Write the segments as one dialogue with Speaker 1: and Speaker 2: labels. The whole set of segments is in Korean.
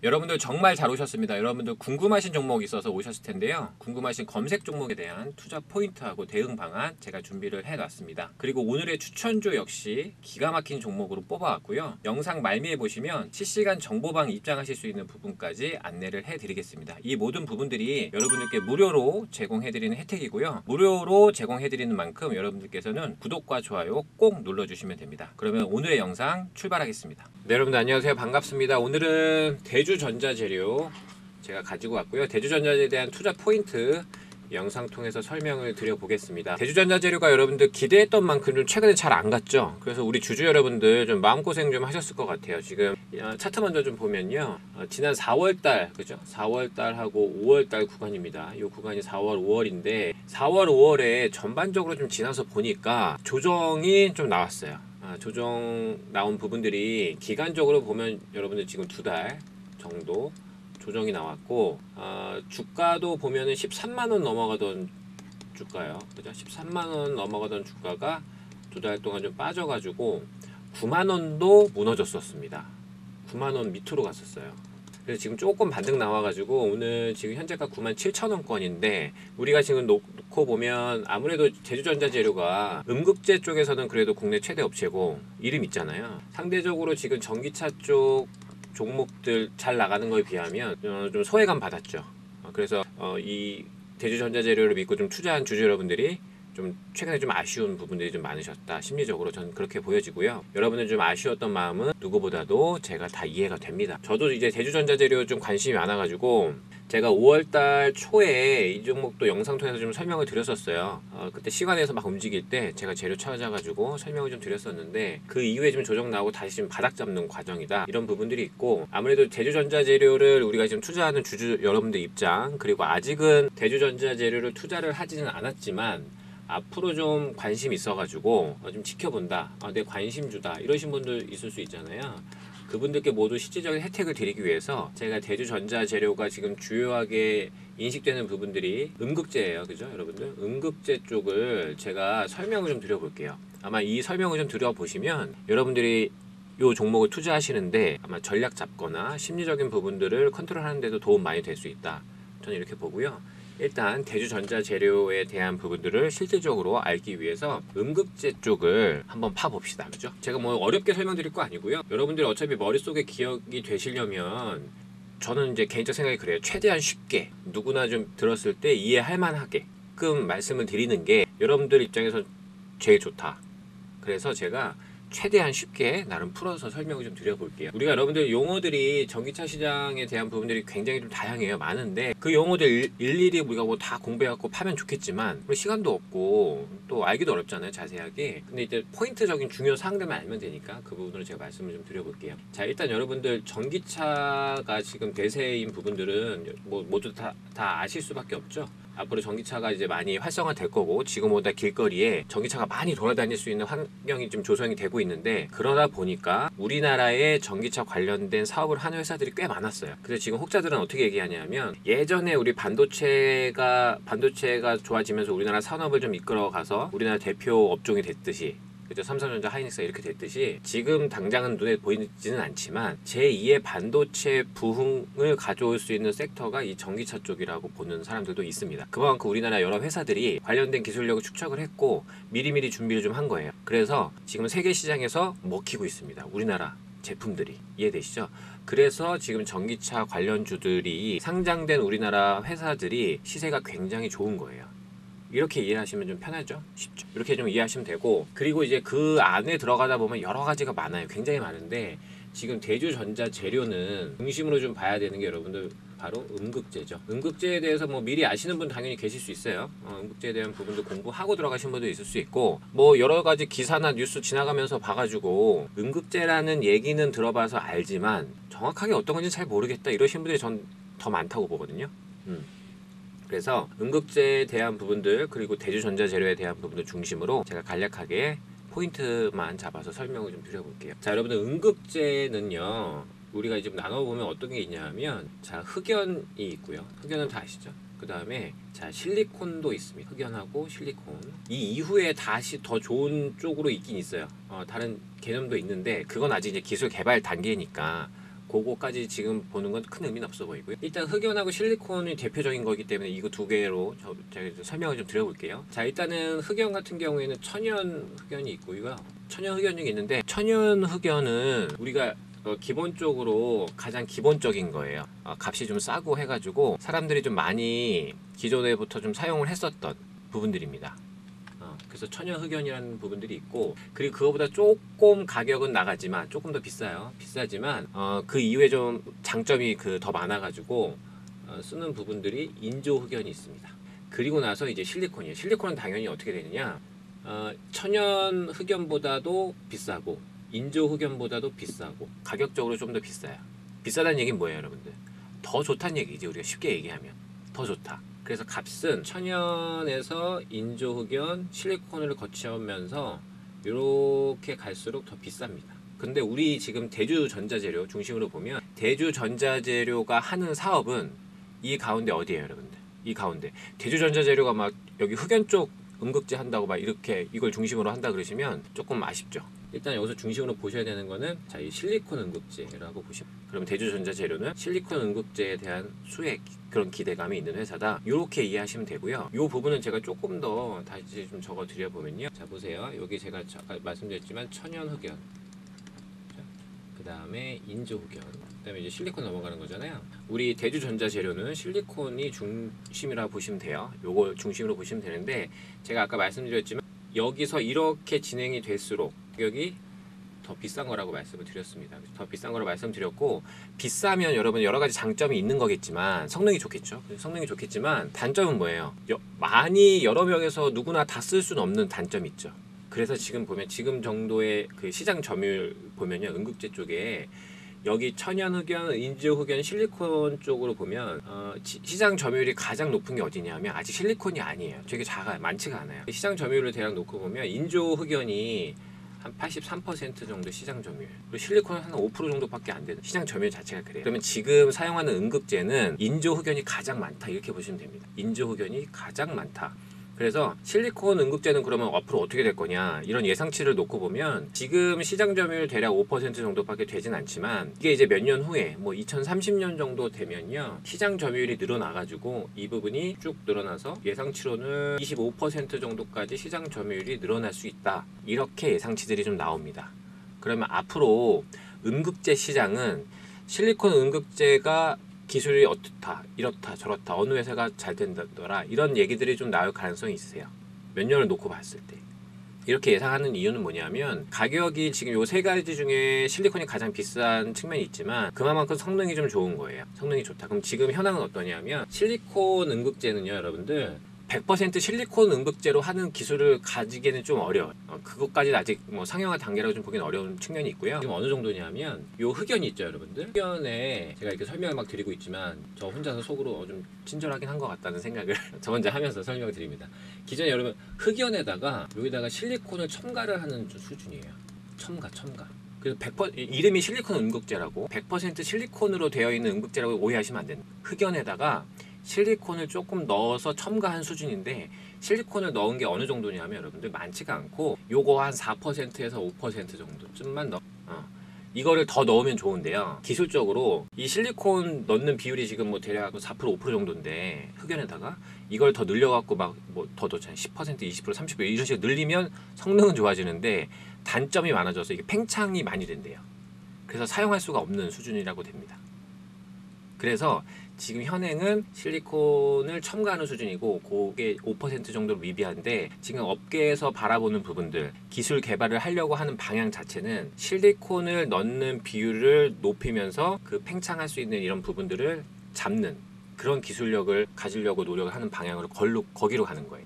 Speaker 1: 여러분들 정말 잘 오셨습니다. 여러분들 궁금하신 종목이 있어서 오셨을 텐데요. 궁금하신 검색 종목에 대한 투자 포인트하고 대응 방안 제가 준비를 해놨습니다. 그리고 오늘의 추천주 역시 기가 막힌 종목으로 뽑아왔고요. 영상 말미에 보시면 실시간 정보방 입장하실 수 있는 부분까지 안내를 해드리겠습니다. 이 모든 부분들이 여러분들께 무료로 제공해드리는 혜택이고요. 무료로 제공해드리는 만큼 여러분들께서는 구독과 좋아요 꼭 눌러주시면 됩니다. 그러면 오늘의 영상 출발하겠습니다. 네, 여러분들 안녕하세요. 반갑습니다. 오늘은 대주전자재료 제가 가지고 왔고요. 대주전자재료에 대한 투자 포인트 영상 통해서 설명을 드려보겠습니다. 대주전자재료가 여러분들 기대했던 만큼 좀 최근에 잘 안 갔죠. 그래서 우리 주주 여러분들 좀 마음고생 좀 하셨을 것 같아요. 지금 차트 먼저 좀 보면요. 지난 4월달 그죠? 4월달하고 5월달 구간입니다. 이 구간이 4월 5월인데 4월 5월에 전반적으로 좀 지나서 보니까 조정이 좀 나왔어요. 조정 나온 부분들이 기간적으로 보면 여러분들 지금 2달 정도 조정이 나왔고 주가도 보면은 13만원 넘어가던 주가요. 그죠? 13만원 넘어가던 주가가 2달 동안 좀 빠져가지고 9만원도 무너졌었습니다. 9만원 밑으로 갔었어요. 그래서 지금 조금 반등 나와가지고 오늘 지금 현재가 97,000원권인데 우리가 지금 놓고 보면 아무래도 대주전자재료가 음극재 쪽에서는 그래도 국내 최대 업체고 이름 있잖아요. 상대적으로 지금 전기차 쪽 종목들 잘 나가는 거에 비하면 좀 소외감 받았죠. 그래서 이 대주전자재료를 믿고 좀 투자한 주주 여러분들이 좀 최근에 좀 아쉬운 부분들이 좀 많으셨다. 심리적으로 저는 그렇게 보여지고요. 여러분들 좀 아쉬웠던 마음은 누구보다도 제가 다 이해가 됩니다. 저도 이제 대주전자재료 좀 관심이 많아가지고 제가 5월달 초에 이 종목도 영상 통해서 좀 설명을 드렸었어요. 그때 시간에서 막 움직일 때 제가 재료 찾아가지고 설명을 좀 드렸었는데 그 이후에 좀 조정 나오고 다시 좀 바닥 잡는 과정이다. 이런 부분들이 있고 아무래도 대주전자재료를 우리가 지금 투자하는 주주 여러분들 입장 그리고 아직은 대주전자재료를 투자를 하지는 않았지만 앞으로 좀 관심 있어가지고 좀 지켜본다. 내 관심주다. 이러신 분들 있을 수 있잖아요. 그분들께 모두 실질적인 혜택을 드리기 위해서 제가 대주전자재료가 지금 주요하게 인식되는 부분들이 음극재예요. 그죠? 여러분들? 음극재 쪽을 제가 설명을 좀 드려볼게요. 아마 이 설명을 좀 드려보시면 여러분들이 이 종목을 투자하시는데 아마 전략 잡거나 심리적인 부분들을 컨트롤하는 데도 도움 많이 될 수 있다. 저는 이렇게 보고요. 일단 대주전자재료에 대한 부분들을 실질적으로 알기 위해서 음극재 쪽을 한번 파봅시다. 그죠? 제가 뭐 어렵게 설명드릴 거 아니고요. 여러분들이 어차피 머릿속에 기억이 되시려면 저는 이제 개인적 생각이 그래요. 최대한 쉽게 누구나 좀 들었을 때 이해할 만하게끔 말씀을 드리는 게 여러분들 입장에서 제일 좋다. 그래서 제가 최대한 쉽게 나름 풀어서 설명을 좀 드려볼게요. 우리가 여러분들 용어들이 전기차 시장에 대한 부분들이 굉장히 좀 다양해요. 많은데 그 용어들 일일이 우리가 뭐 다 공부해갖고 파면 좋겠지만 우리 시간도 없고 또 알기도 어렵잖아요. 자세하게. 근데 이제 포인트적인 중요 사항들만 알면 되니까 그 부분을 제가 말씀을 좀 드려볼게요. 자, 일단 여러분들 전기차가 지금 대세인 부분들은 뭐 모두 다 아실 수밖에 없죠. 앞으로 전기차가 이제 많이 활성화될 거고 지금보다 길거리에 전기차가 많이 돌아다닐 수 있는 환경이 좀 조성이 되고 있는데 그러다 보니까 우리나라에 전기차 관련된 사업을 하는 회사들이 꽤 많았어요. 그래서 지금 혹자들은 어떻게 얘기하냐면 예전에 우리 반도체가 좋아지면서 우리나라 산업을 좀 이끌어가서 우리나라 대표 업종이 됐듯이 그죠? 삼성전자, 하이닉스가 이렇게 됐듯이 지금 당장은 눈에 보이지는 않지만 제2의 반도체 부흥을 가져올 수 있는 섹터가 이 전기차 쪽이라고 보는 사람들도 있습니다. 그만큼 우리나라 여러 회사들이 관련된 기술력을 축적을 했고 미리미리 준비를 좀 한 거예요. 그래서 지금 세계 시장에서 먹히고 있습니다. 우리나라 제품들이. 이해되시죠? 그래서 지금 전기차 관련주들이 상장된 우리나라 회사들이 시세가 굉장히 좋은 거예요. 이렇게 이해하시면 좀 편하죠? 쉽죠? 이렇게 좀 이해하시면 되고 그리고 이제 그 안에 들어가다 보면 여러 가지가 많아요. 굉장히 많은데 지금 대주전자재료는 중심으로 좀 봐야 되는 게 여러분들 바로 음극재죠. 음극재에 대해서 뭐 미리 아시는 분 당연히 계실 수 있어요. 음극재에 대한 부분도 공부하고 들어가신 분도 있을 수 있고 뭐 여러 가지 기사나 뉴스 지나가면서 봐가지고 음극재라는 얘기는 들어봐서 알지만 정확하게 어떤 건지 잘 모르겠다 이러신 분들이 전 더 많다고 보거든요. 그래서 음극재에 대한 부분들 그리고 대주전자재료에 대한 부분들 중심으로 제가 간략하게 포인트만 잡아서 설명을 좀 드려볼게요. 자, 여러분들 음극재는요 우리가 지금 나눠보면 어떤 게 있냐면 자, 흑연이 있고요. 흑연은 다 아시죠? 그 다음에 자, 실리콘도 있습니다. 흑연하고 실리콘. 이 이후에 다시 더 좋은 쪽으로 있긴 있어요. 다른 개념도 있는데 그건 아직 이제 기술 개발 단계니까 그거까지 지금 보는 건 큰 의미는 없어 보이고요. 일단 흑연하고 실리콘이 대표적인 거기 때문에 이거 두 개로 제가 설명을 좀 드려볼게요. 자, 일단은 흑연 같은 경우에는 천연 흑연이 있고요. 천연 흑연이 있는데, 천연 흑연은 우리가 기본적으로 가장 기본적인 거예요. 값이 좀 싸고 해가지고 사람들이 좀 많이 기존에부터 좀 사용을 했었던 부분들입니다. 그래서 천연 흑연이라는 부분들이 있고, 그리고 그거보다 조금 가격은 나가지만 조금 더 비싸요. 비싸지만 그 이후에 좀 장점이 더 많아가지고 쓰는 부분들이 인조 흑연이 있습니다. 그리고 나서 이제 실리콘이에요. 실리콘은 당연히 어떻게 되느냐, 천연 흑연보다도 비싸고 인조 흑연보다도 비싸고 가격적으로 좀 더 비싸요. 비싸다는 얘기는 뭐예요, 여러분들? 더 좋다는 얘기지. 우리가 쉽게 얘기하면 더 좋다. 그래서 값은 천연에서 인조 흑연, 실리콘을 거치면서 이렇게 갈수록 더 비쌉니다. 근데 우리 지금 대주전자재료 중심으로 보면, 대주전자재료가 하는 사업은 이 가운데 어디예요, 여러분들? 이 가운데 대주전자재료가 막 여기 흑연 쪽 음극재 한다고 막 이렇게 이걸 중심으로 한다 그러시면 조금 아쉽죠. 일단 여기서 중심으로 보셔야 되는 거는, 자, 이 실리콘 음극재라고 보시면, 그럼 대주전자재료는 실리콘 음극재에 대한 수익, 그런 기대감이 있는 회사다, 이렇게 이해하시면 되고요. 이 부분은 제가 조금 더 다시 좀 적어 드려 보면요, 자 보세요. 여기 제가 아까 말씀드렸지만 천연 흑연, 그 다음에 인조 흑연, 그 다음에 이제 실리콘 넘어가는 거잖아요. 우리 대주전자재료는 실리콘이 중심이라고 보시면 돼요. 요거 중심으로 보시면 되는데, 제가 아까 말씀드렸지만 여기서 이렇게 진행이 될수록 가격이 더 비싼 거라고 말씀을 드렸습니다. 더 비싼 거라고 말씀드렸고, 비싸면 여러분 여러 가지 장점이 있는 거겠지만, 성능이 좋겠죠. 성능이 좋겠지만 단점은 뭐예요? 많이 여러 명에서 누구나 다 쓸 수는 없는 단점이 있죠. 그래서 지금 보면, 지금 정도의 그 시장 점유율 보면요, 음극재 쪽에 여기 천연 흑연, 인조 흑연, 실리콘 쪽으로 보면 시장 점유율이 가장 높은 게 어디냐면 아직 실리콘이 아니에요. 되게 작아요. 많지가 않아요. 시장 점유율을 대략 놓고 보면 인조 흑연이 한 83% 정도 시장 점유율, 그리고 실리콘은 한 5% 정도밖에 안 되는 시장 점유율 자체가 그래요. 그러면 지금 사용하는 음극재는 인조 흑연이 가장 많다, 이렇게 보시면 됩니다. 인조 흑연이 가장 많다. 그래서 실리콘 음극재는 그러면 앞으로 어떻게 될 거냐, 이런 예상치를 놓고 보면 지금 시장 점유율 대략 5% 정도밖에 되진 않지만, 이게 이제 몇 년 후에 뭐 2030년 정도 되면요, 시장 점유율이 늘어나가지고 이 부분이 쭉 늘어나서 예상치로는 25% 정도까지 시장 점유율이 늘어날 수 있다, 이렇게 예상치들이 좀 나옵니다. 그러면 앞으로 음극재 시장은 실리콘 음극재가 기술이 어떻다, 이렇다, 저렇다, 어느 회사가 잘 된다더라, 이런 얘기들이 좀 나올 가능성이 있으세요. 몇 년을 놓고 봤을 때. 이렇게 예상하는 이유는 뭐냐면, 가격이 지금 요 세 가지 중에 실리콘이 가장 비싼 측면이 있지만 그만큼 성능이 좀 좋은 거예요. 성능이 좋다. 그럼 지금 현황은 어떠냐면, 실리콘 음극재는요, 여러분들 100% 실리콘 음극재로 하는 기술을 가지기에는 좀 어려워요. 그것까지는 아직 뭐 상용화 단계라고 좀 보기는 어려운 측면이 있고요. 지금 어느 정도냐면, 요 흑연이 있죠, 여러분들. 흑연에 제가 이렇게 설명을 막 드리고 있지만 저 혼자서 속으로 좀 친절하긴 한 것 같다는 생각을 저 혼자 하면서 설명을 드립니다. 기존에 여러분 흑연에다가 여기다가 실리콘을 첨가를 하는 수준이에요. 첨가. 그래서 100% 이름이 실리콘 음극재라고, 100% 실리콘으로 되어 있는 음극재라고 오해하시면 안 됩니다. 흑연에다가 실리콘을 조금 넣어서 첨가한 수준인데, 실리콘을 넣은 게 어느 정도냐면 여러분들 많지가 않고, 요거 한 4%에서 5% 정도쯤만 이거를 더 넣으면 좋은데요. 기술적으로 이 실리콘 넣는 비율이 지금 뭐 대략 4% 5% 정도인데, 흑연에다가 이걸 더 늘려갖고 막 뭐 더 넣잖아요. 10% 20% 30% 이런 식으로 늘리면 성능은 좋아지는데 단점이 많아져서 이게 팽창이 많이 된대요. 그래서 사용할 수가 없는 수준이라고 됩니다. 그래서 지금 현행은 실리콘을 첨가하는 수준이고, 그게 5% 정도로 미비한데, 지금 업계에서 바라보는 부분들, 기술 개발을 하려고 하는 방향 자체는 실리콘을 넣는 비율을 높이면서 그 팽창할 수 있는 이런 부분들을 잡는 그런 기술력을 가지려고 노력을 하는 방향으로 거기로 가는 거예요.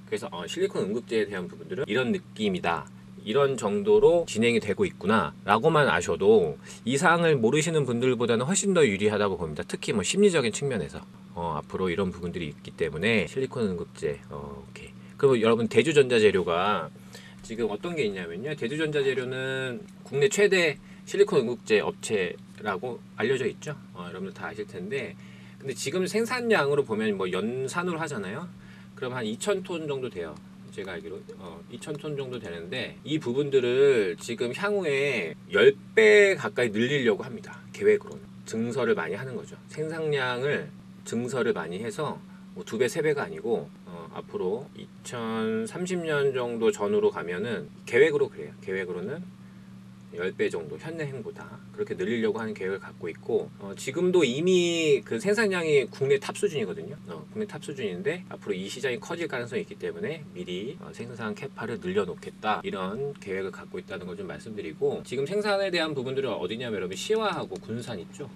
Speaker 1: 그래서 실리콘 음극재에 대한 부분들은 이런 느낌이다, 이런 정도로 진행이 되고 있구나 라고만 아셔도 이 사항을 모르시는 분들보다는 훨씬 더 유리하다고 봅니다. 특히 뭐 심리적인 측면에서 앞으로 이런 부분들이 있기 때문에 실리콘 음극재. 오케이. 그리고 여러분, 대주전자재료가 지금 어떤 게 있냐면요, 대주전자재료는 국내 최대 실리콘 음극재 업체라고 알려져 있죠. 여러분들 다 아실 텐데, 근데 지금 생산량으로 보면 뭐 연산으로 하잖아요. 그럼 한 2,000톤 정도 돼요. 제가 알기로 2,000톤 정도 되는데 이 부분들을 지금 향후에 10배 가까이 늘리려고 합니다. 계획으로는. 증설을 많이 하는 거죠. 생산량을 증설을 많이 해서 뭐 2배, 3배가 아니고 앞으로 2030년 정도 전후로 가면은 계획으로 그래요. 계획으로는 10배 정도 현행보다 그렇게 늘리려고 하는 계획을 갖고 있고 지금도 이미 그 생산량이 국내 탑 수준이거든요. 국내 탑 수준인데 앞으로 이 시장이 커질 가능성이 있기 때문에 미리 생산 캐파를 늘려놓겠다 이런 계획을 갖고 있다는 걸 좀 말씀드리고 지금 생산에 대한 부분들은 어디냐면 여러분 시화하고 군산 있죠.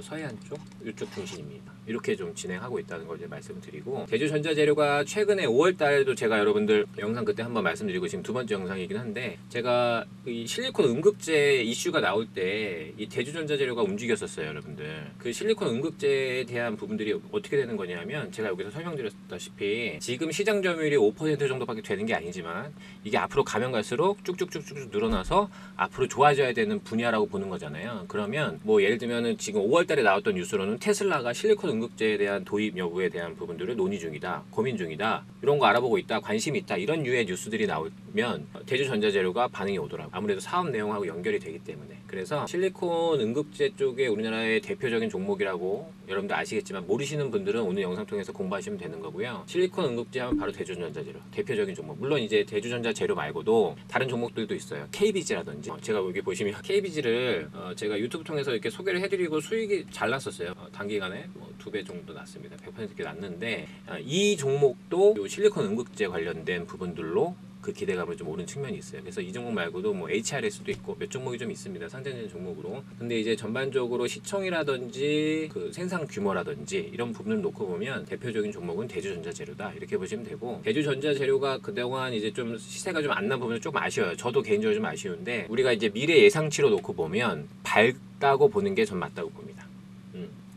Speaker 1: 서해안 쪽 이쪽 중심입니다. 이렇게 좀 진행하고 있다는 걸 이제 말씀을 드리고 대주전자재료가 최근에 5월 달에도 제가 여러분들 영상 그때 한번 말씀드리고 지금 두 번째 영상이긴 한데 제가 이 실리콘 음극재 이슈가 나올 때 이 대주전자재료가 움직였었어요. 여러분들 그 실리콘 음극재에 대한 부분들이 어떻게 되는 거냐면 제가 여기서 설명드렸다시피 지금 시장 점유율이 5% 정도밖에 되는 게 아니지만 이게 앞으로 가면 갈수록 쭉쭉쭉쭉 늘어나서 앞으로 좋아져야 되는 분야라고 보는 거잖아요. 그러면 뭐 예를 들면은 지금 5월 달에 나왔던 뉴스로는 테슬라가 실리콘 음극재에 대한 도입 여부에 대한 부분들을 논의 중이다, 고민 중이다, 이런 거 알아보고 있다, 관심이 있다 이런 류의 뉴스들이 나오면 대주전자재료가 반응이 오더라고요. 아무래도 사업 내용하고 연결이 되기 때문에. 그래서 실리콘 음극재 쪽에 우리나라의 대표적인 종목이라고 여러분들 아시겠지만 모르시는 분들은 오늘 영상 통해서 공부하시면 되는 거고요. 실리콘 음극재 하면 바로 대주전자재료 대표적인 종목. 물론 이제 대주전자재료 말고도 다른 종목들도 있어요. KBG라든지 제가 여기 보시면 KBG를 제가 유튜브 통해서 이렇게 소개를 해드리고 수익이 잘 났었어요. 단기간에 2배 정도 났습니다. 100% 났는데 이 종목도 실리콘 음극재 관련된 부분들로 그 기대감을 좀 오른 측면이 있어요. 그래서 이 종목 말고도 뭐 HRS도 있고 몇 종목이 좀 있습니다. 상장된 종목으로. 근데 이제 전반적으로 시총이라든지 그 생산 규모라든지 이런 부분을 놓고 보면 대표적인 종목은 대주전자재료다 이렇게 보시면 되고 대주전자재료가 그동안 이제 좀 시세가 좀 안 난 부분은 조금 아쉬워요. 저도 개인적으로 좀 아쉬운데 우리가 이제 미래 예상치로 놓고 보면 밝다고 보는 게 전 맞다고 봅니다.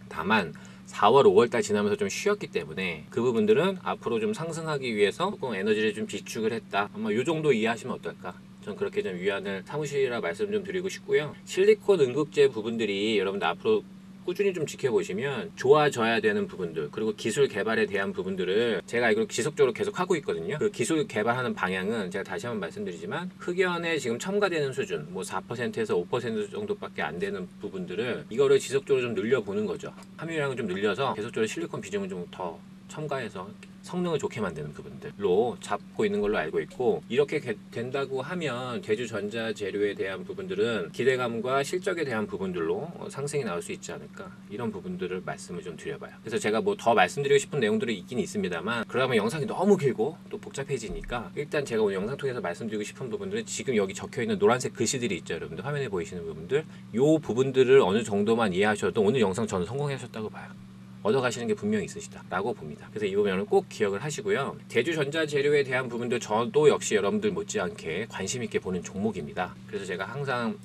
Speaker 1: 다만 4월, 5월달 지나면서 좀 쉬었기 때문에 그 부분들은 앞으로 좀 상승하기 위해서 조금 에너지를 좀 비축을 했다. 아마 이 정도 이해하시면 어떨까? 전 그렇게 좀 위안을 삼으시라 말씀 좀 드리고 싶고요. 실리콘 음극재 부분들이 여러분들 앞으로 꾸준히 좀 지켜보시면 좋아져야 되는 부분들 그리고 기술 개발에 대한 부분들을 제가 알기로 지속적으로 계속 하고 있거든요. 그 기술 개발하는 방향은 제가 다시 한번 말씀드리지만 흑연에 지금 첨가되는 수준 뭐 4%에서 5% 정도밖에 안 되는 부분들을 이거를 지속적으로 좀 늘려보는 거죠. 함유량을 좀 늘려서 계속적으로 실리콘 비중을 좀 더 첨가해서 성능을 좋게 만드는 부분들로 잡고 있는 걸로 알고 있고 이렇게 된다고 하면 대주전자재료에 대한 부분들은 기대감과 실적에 대한 부분들로 상승이 나올 수 있지 않을까 이런 부분들을 말씀을 좀 드려봐요. 그래서 제가 뭐 더 말씀드리고 싶은 내용들이 있긴 있습니다만 그러면 영상이 너무 길고 또 복잡해지니까 일단 제가 오늘 영상 통해서 말씀드리고 싶은 부분들은 지금 여기 적혀있는 노란색 글씨들이 있죠. 여러분들 화면에 보이시는 부분들 요 부분들을 어느 정도만 이해하셔도 오늘 영상 저는 성공하셨다고 봐요. 얻어가시는 게 분명히 있으시다라고 봅니다. 그래서 이 부분을 꼭 기억을 하시고요. 대주전자재료에 대한 부분도 저도 역시 여러분들 못지않게 관심 있게 보는 종목입니다. 그래서 제가 항상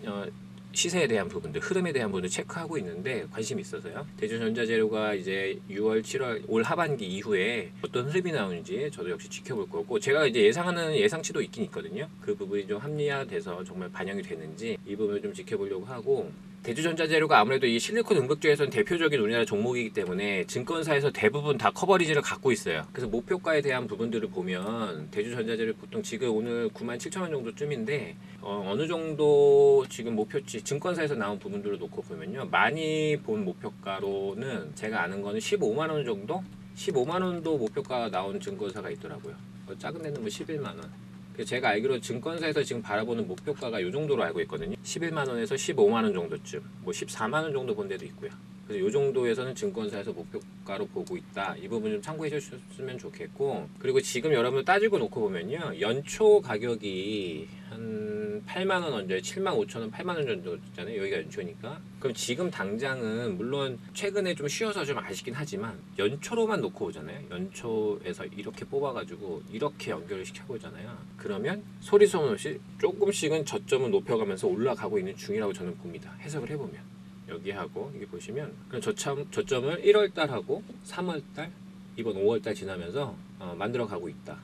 Speaker 1: 시세에 대한 부분들, 흐름에 대한 부분들 체크하고 있는데 관심이 있어서요. 대주전자재료가 이제 6월, 7월 올 하반기 이후에 어떤 흐름이 나오는지 저도 역시 지켜볼 거고 제가 이제 예상하는 예상치도 있긴 있거든요. 그 부분이 좀 합리화돼서 정말 반영이 되는지 이 부분을 좀 지켜보려고 하고 대주전자재료가 아무래도 이 실리콘 음극재에서는 대표적인 우리나라 종목이기 때문에 증권사에서 대부분 다 커버리지를 갖고 있어요. 그래서 목표가에 대한 부분들을 보면 대주전자재료 보통 지금 오늘 97,000원 정도쯤인데 어느 정도 지금 목표치 증권사에서 나온 부분들을 놓고 보면요. 많이 본 목표가로는 제가 아는 거는 15만 원 정도? 15만 원도 목표가 나온 증권사가 있더라고요. 작은 데는 뭐 11만 원. 제가 알기로 증권사에서 지금 바라보는 목표가가 이 정도로 알고 있거든요. 11만 원에서 15만 원 정도쯤, 뭐 14만 원 정도 본 데도 있고요. 그래서 이 정도에서는 증권사에서 목표가로 보고 있다. 이 부분 좀 참고해 주셨으면 좋겠고 그리고 지금 여러분들 따지고 놓고 보면요. 연초 가격이 한 8만 원 언저에 7만 5천 원, 8만 원 정도 있잖아요. 여기가 연초니까. 그럼 지금 당장은 물론 최근에 좀 쉬어서 좀 아쉽긴 하지만 연초로만 놓고 오잖아요. 연초에서 이렇게 뽑아가지고 이렇게 연결을 시켜보잖아요. 그러면 소리 소문 없이 조금씩은 저점을 높여가면서 올라가고 있는 중이라고 저는 봅니다. 해석을 해보면. 여기하고 이게 보시면 그럼 저점을 1월달 하고 3월달 이번 5월달 지나면서 만들어 가고 있다.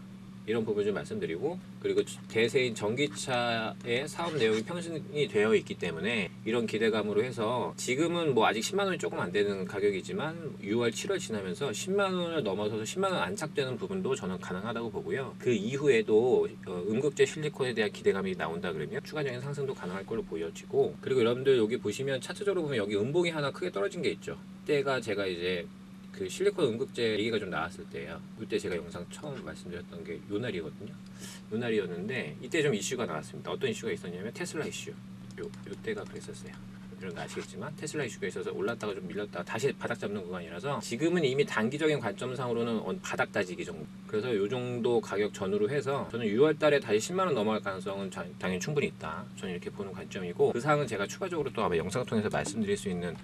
Speaker 1: 이런 부분 좀 말씀드리고, 그리고 대세인 전기차의 사업 내용이 편승이 되어 있기 때문에 이런 기대감으로 해서 지금은 뭐 아직 10만 원이 조금 안 되는 가격이지만 6월, 7월 지나면서 10만 원을 넘어서서 10만 원 안착되는 부분도 저는 가능하다고 보고요. 그 이후에도 음극재 실리콘에 대한 기대감이 나온다 그러면 추가적인 상승도 가능할 걸로 보여지고, 그리고 여러분들 여기 보시면 차트적으로 보면 여기 음봉이 하나 크게 떨어진 게 있죠. 그때가 제가 이제 그 실리콘 음극재 얘기가 좀 나왔을 때예요. 그때 제가 영상 처음 말씀드렸던 게 요 날이거든요. 요 날이었는데 이때 좀 이슈가 나왔습니다. 어떤 이슈가 있었냐면 테슬라 이슈. 요 때가 그랬었어요. 여러분 아시겠지만 테슬라 이슈가 있어서 올랐다가 좀 밀렸다가 다시 바닥 잡는 구간이라서 지금은 이미 단기적인 관점상으로는 바닥 다지기 정도. 그래서 요 정도 가격 전후로 해서 저는 6월 달에 다시 10만 원 넘어갈 가능성은 당연히 충분히 있다. 저는 이렇게 보는 관점이고, 그 사항은 제가 추가적으로 또 아마 영상을 통해서 말씀드릴 수 있는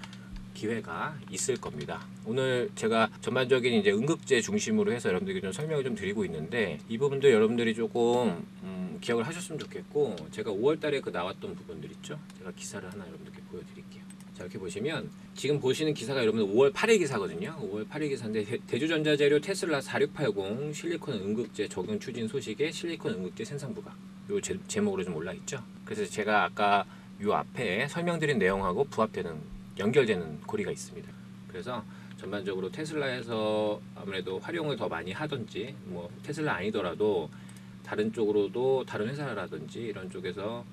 Speaker 1: 기회가 있을 겁니다. 오늘 제가 전반적인 이제 음극재 중심으로 해서 여러분들에게 좀 설명을 좀 드리고 있는데, 이 부분도 여러분들이 조금 기억을 하셨으면 좋겠고, 제가 5월달에 그 나왔던 부분들 있죠. 제가 기사를 하나 여러분들께 보여드릴게요. 자, 이렇게 보시면 지금 보시는 기사가 여러분들 5월 8일 기사거든요. 5월 8일 기사인데 대주전자재료 테슬라 4680 실리콘 음극재 적용 추진 소식에 실리콘 음극재 생산 부각, 요 제목으로 좀 올라 있죠. 그래서 제가 아까 요 앞에 설명드린 내용하고 부합되는, 연결되는 고리가 있습니다. 그래서 전반적으로 테슬라에서 아무래도 활용을 더 많이 하든지, 뭐 테슬라 아니더라도 다른 쪽으로도 다른 회사라든지 이런 쪽에서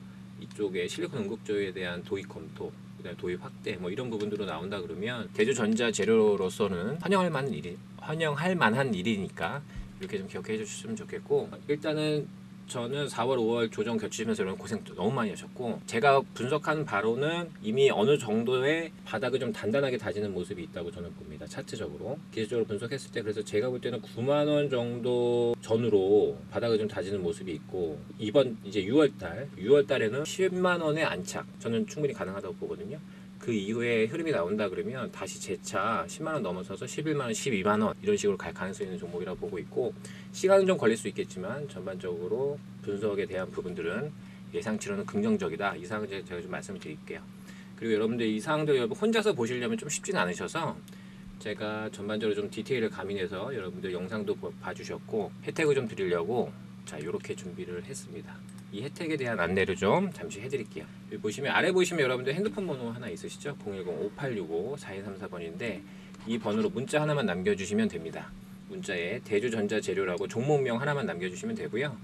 Speaker 1: 이쪽에 실리콘 음극재에 대한 도입 검토, 그다음에 도입 확대, 뭐 이런 부분들로 나온다 그러면 대주전자 재료로서는 환영할 만한 일이니까 이렇게 좀 기억해 주셨으면 좋겠고, 일단은 저는 4월, 5월 조정 겹치면서 여러분 고생 너무 많이 하셨고, 제가 분석한 바로는 이미 어느 정도의 바닥을 좀 단단하게 다지는 모습이 있다고 저는 봅니다. 차트적으로 기술적으로 분석했을 때. 그래서 제가 볼 때는 9만 원 정도 전후로 바닥을 좀 다지는 모습이 있고, 이번 이제 6월 달에는 10만 원의 안착 저는 충분히 가능하다고 보거든요. 그 이후에 흐름이 나온다 그러면 다시 재차 10만 원 넘어서서 11만 원, 12만 원 이런 식으로 갈 가능성이 있는 종목이라고 보고 있고, 시간은 좀 걸릴 수 있겠지만 전반적으로 분석에 대한 부분들은 예상치로는 긍정적이다. 이 사항을 제가 좀 말씀을 드릴게요. 그리고 여러분들 이 사항들 여러분 혼자서 보시려면 좀 쉽지는 않으셔서 제가 전반적으로 좀 디테일을 가미해서 여러분들 영상도 봐주셨고 혜택을 좀 드리려고 자 이렇게 준비를 했습니다. 이 혜택에 대한 안내를 좀 잠시 해드릴게요. 여기 보시면 아래 보시면 여러분들 핸드폰 번호 하나 있으시죠? 010-5865-4234번인데 이 번호로 문자 하나만 남겨주시면 됩니다. 문자에 대주전자재료라고 종목명 하나만 남겨주시면 되고요.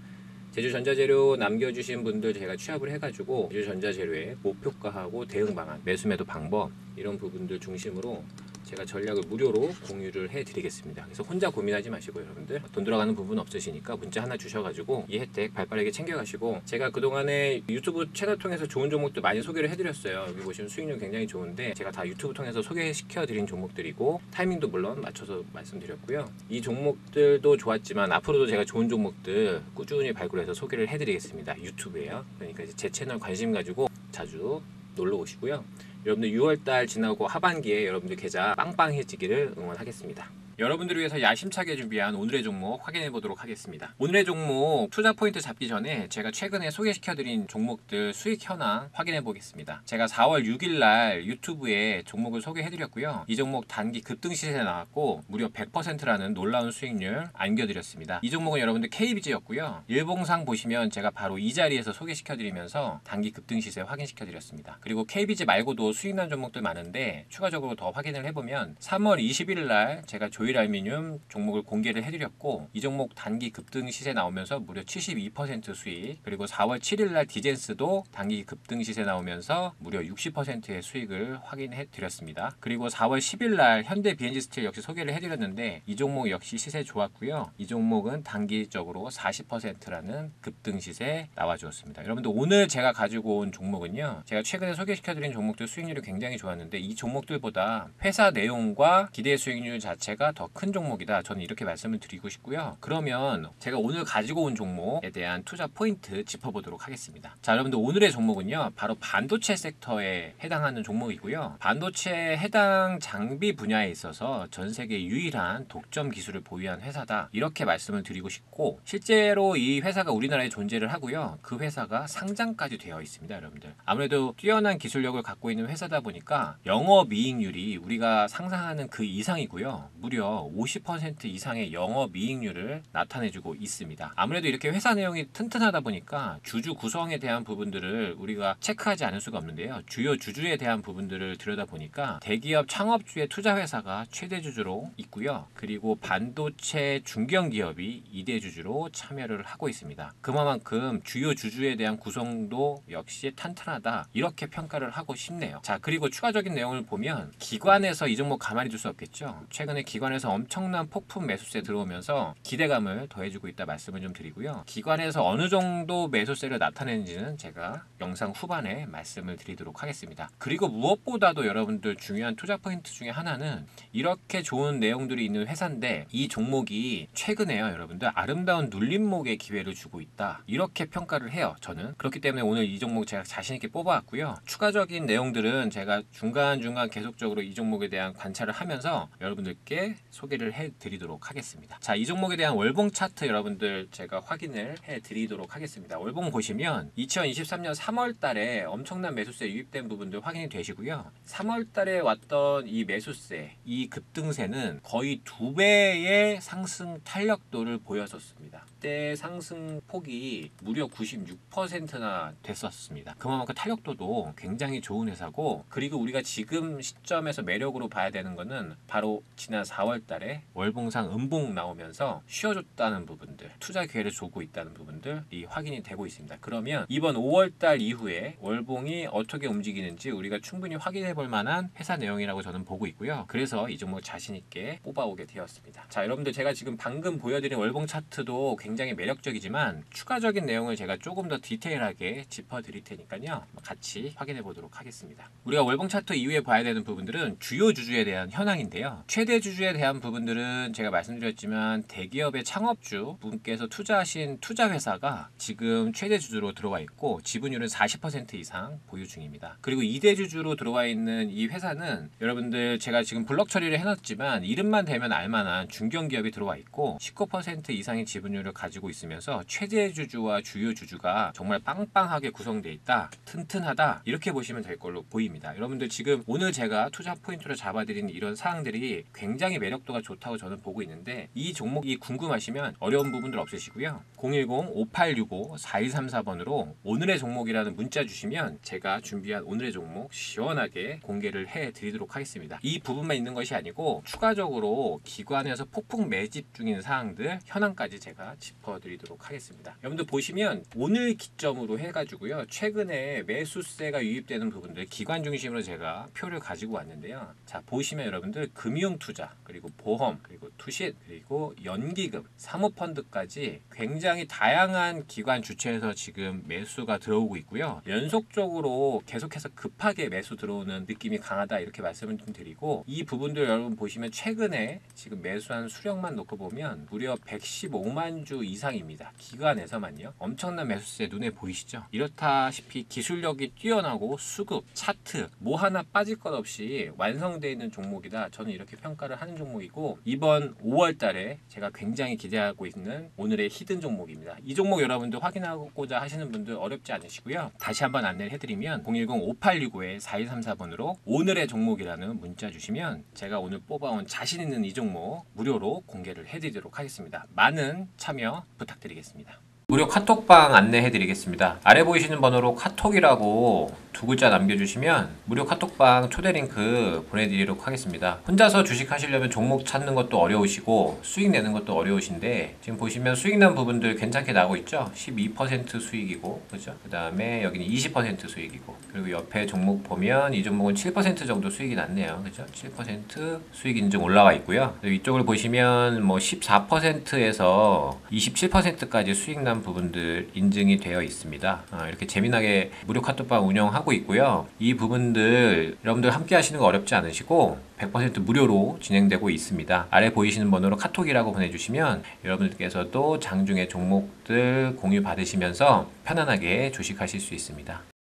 Speaker 1: 대주전자재료 남겨주신 분들 제가 취합을 해가지고 대주전자재료의 목표가하고 대응방안, 매수매도 방법 이런 부분들 중심으로 제가 전략을 무료로 공유를 해드리겠습니다. 그래서 혼자 고민하지 마시고 여러분들 돈 들어가는 부분 없으시니까 문자 하나 주셔가지고 이 혜택 발빠르게 챙겨가시고, 제가 그동안에 유튜브 채널 통해서 좋은 종목들 많이 소개를 해드렸어요. 여기 보시면 수익률 굉장히 좋은데 제가 다 유튜브 통해서 소개시켜드린 종목들이고 타이밍도 물론 맞춰서 말씀드렸고요. 이 종목들도 좋았지만 앞으로도 제가 좋은 종목들 꾸준히 발굴해서 소개를 해드리겠습니다. 유튜브에요. 그러니까 이제 제 채널 관심 가지고 자주 놀러 오시고요. 여러분들 6월달 지나고 하반기에 여러분들 계좌 빵빵해지기를 응원하겠습니다. 여러분들을 위해서 야심차게 준비한 오늘의 종목 확인해 보도록 하겠습니다. 오늘의 종목 투자 포인트 잡기 전에 제가 최근에 소개시켜드린 종목들 수익 현황 확인해 보겠습니다. 제가 4월 6일 날 유튜브에 종목을 소개해드렸고요. 이 종목 단기 급등 시세에 나왔고 무려 100%라는 놀라운 수익률 안겨드렸습니다. 이 종목은 여러분들 KBG였고요. 일봉상 보시면 제가 바로 이 자리에서 소개시켜드리면서 단기 급등 시세 확인시켜드렸습니다. 그리고 KBG 말고도 수익난 종목들 많은데 추가적으로 더 확인을 해보면 3월 21일 날 제가 조일알미늄 종목을 공개를 해드렸고 이 종목 단기 급등 시세 나오면서 무려 72% 수익, 그리고 4월 7일날 디젠스도 단기 급등 시세 나오면서 무려 60%의 수익을 확인해 드렸습니다. 그리고 4월 10일날 현대 BNG 스틸 역시 소개를 해드렸는데 이 종목 역시 시세 좋았고요. 이 종목은 단기적으로 40%라는 급등 시세 나와주었습니다. 여러분들 오늘 제가 가지고 온 종목은요, 제가 최근에 소개시켜드린 종목들 수익률이 굉장히 좋았는데 이 종목들보다 회사 내용과 기대 수익률 자체가 더 큰 종목이다. 저는 이렇게 말씀을 드리고 싶고요. 그러면 제가 오늘 가지고 온 종목에 대한 투자 포인트 짚어보도록 하겠습니다. 자, 여러분들 오늘의 종목은요, 바로 반도체 섹터에 해당하는 종목이고요. 반도체 해당 장비 분야에 있어서 전 세계 유일한 독점 기술을 보유한 회사다. 이렇게 말씀을 드리고 싶고, 실제로 이 회사가 우리나라에 존재를 하고요. 그 회사가 상장까지 되어 있습니다. 여러분들 아무래도 뛰어난 기술력을 갖고 있는 회사다 보니까 영업이익률이 우리가 상상하는 그 이상이고요. 무려 무려 50% 이상의 영업이익률을 나타내주고 있습니다. 아무래도 이렇게 회사 내용이 튼튼하다 보니까 주주 구성에 대한 부분들을 우리가 체크하지 않을 수가 없는데요. 주요 주주에 대한 부분들을 들여다보니까 대기업 창업주의 투자회사가 최대 주주로 있고요. 그리고 반도체 중견기업이 2대 주주로 참여를 하고 있습니다. 그만큼 주요 주주에 대한 구성도 역시 탄탄하다, 이렇게 평가를 하고 싶네요. 자, 그리고 추가적인 내용을 보면 기관에서 이 종목 가만히 둘 수 없겠죠. 최근에 기관에서 엄청난 폭풍 매수세 들어오면서 기대감을 더해주고 있다 말씀을 좀 드리고요. 기관에서 어느 정도 매수세를 나타내는지는 제가 영상 후반에 말씀을 드리도록 하겠습니다. 그리고 무엇보다도 여러분들 중요한 투자 포인트 중에 하나는 이렇게 좋은 내용들이 있는 회사인데 이 종목이 최근에요, 여러분들 아름다운 눌림목의 기회를 주고 있다, 이렇게 평가를 해요, 저는. 그렇기 때문에 오늘 이 종목 제가 자신있게 뽑아왔고요. 추가적인 내용들은 제가 중간중간 계속적으로 이 종목에 대한 관찰을 하면서 여러분들께 소개를 해드리도록 하겠습니다. 자, 이 종목에 대한 월봉 차트 여러분들 제가 확인을 해드리도록 하겠습니다. 월봉 보시면 2023년 3월 달에 엄청난 매수세 유입된 부분들 확인이 되시고요. 3월 달에 왔던 이 매수세, 이 급등세는 거의 2배의 상승 탄력도를 보였었습니다. 그때 상승 폭이 무려 96%나 됐었습니다. 그만큼 탄력도도 굉장히 좋은 회사고, 그리고 우리가 지금 시점에서 매력으로 봐야 되는 거는 바로 지난 4월 달에 월봉상 음봉 나오면서 쉬어줬다는 부분들, 투자 기회를 주고 있다는 부분들이 확인이 되고 있습니다. 그러면 이번 5월 달 이후에 월봉이 어떻게 움직이는지 우리가 충분히 확인해 볼 만한 회사 내용이라고 저는 보고 있고요. 그래서 이 종목 자신 있게 뽑아오게 되었습니다. 자, 여러분들 제가 지금 방금 보여드린 월봉 차트도 굉장히 매력적이지만 추가적인 내용을 제가 조금 더 디테일하게 짚어드릴 테니까요. 같이 확인해 보도록 하겠습니다. 우리가 월봉 차트 이후에 봐야 되는 부분들은 주요 주주에 대한 현황인데요. 최대 주주에 대한 부분들은 제가 말씀드렸지만 대기업의 창업주 분께서 투자하신 투자회사가 지금 최대 주주로 들어와 있고 지분율은 40% 이상 보유 중입니다. 그리고 2대 주주로 들어와 있는 이 회사는 여러분들 제가 지금 블록 처리를 해놨지만 이름만 대면 알만한 중견기업이 들어와 있고 19% 이상의 지분율을 가지고 있으면서 최대 주주와 주요 주주가 정말 빵빵하게 구성되어 있다, 튼튼하다, 이렇게 보시면 될 걸로 보입니다. 여러분들 지금 오늘 제가 투자 포인트로 잡아드린 이런 사항들이 굉장히 매력도가 좋다고 저는 보고 있는데 이 종목이 궁금하시면 어려운 부분들 없으시고요. 010-5865-4234번으로 오늘의 종목이라는 문자 주시면 제가 준비한 오늘의 종목 시원하게 공개를 해드리도록 하겠습니다. 이 부분만 있는 것이 아니고 추가적으로 기관에서 폭풍 매집 중인 사항들 현황까지 제가 짚어드리도록 하겠습니다. 여러분들 보시면 오늘 기점으로 해가지고요, 최근에 매수세가 유입되는 부분들 기관 중심으로 제가 표를 가지고 왔는데요. 자, 보시면 여러분들 금융투자, 그리고 보험, 그리고 투신, 그리고 연기금, 사모펀드까지 굉장히 다양한 기관 주체에서 지금 매수가 들어오고 있고요. 연속적으로 계속해서 급하게 매수 들어오는 느낌이 강하다, 이렇게 말씀을 좀 드리고, 이 부분들 여러분 보시면 최근에 지금 매수한 수량만 놓고 보면 무려 115만 주 이상입니다. 기관에서만요. 엄청난 매수세 눈에 보이시죠? 이렇다시피 기술력이 뛰어나고 수급, 차트 뭐 하나 빠질 것 없이 완성되어 있는 종목이다, 저는 이렇게 평가를 하는 종목이고, 이번 5월 달에 제가 굉장히 기대하고 있는 오늘의 히든 종목입니다. 이 종목 여러분들 확인하고자 하시는 분들 어렵지 않으시고요. 다시 한번 안내를 해드리면 010-5865-4234번으로 오늘의 종목이라는 문자 주시면 제가 오늘 뽑아온 자신 있는 이 종목 무료로 공개를 해드리도록 하겠습니다. 많은 참여 부탁드리겠습니다. 무료 카톡방 안내해드리겠습니다. 아래 보이시는 번호로 카톡이라고 2글자 남겨주시면 무료 카톡방 초대 링크 보내드리도록 하겠습니다. 혼자서 주식 하시려면 종목 찾는 것도 어려우시고 수익 내는 것도 어려우신데 지금 보시면 수익 난 부분들 괜찮게 나오고 있죠. 12% 수익이고, 그죠? 그 다음에 여기는 20% 수익이고, 그리고 옆에 종목 보면 이 종목은 7% 정도 수익이 났네요. 그죠? 7% 수익 인증 올라와 있고요. 이쪽을 보시면 뭐 14%에서 27%까지 수익 난 부분들 인증이 되어 있습니다. 이렇게 재미나게 무료 카톡방 운영하고 있고요. 이 부분들 여러분들 함께 하시는 거 어렵지 않으시고 100% 무료로 진행되고 있습니다. 아래 보이시는 번호로 카톡이라고 보내주시면 여러분들께서도 장중에 종목들 공유 받으시면서 편안하게 주식하실 수 있습니다.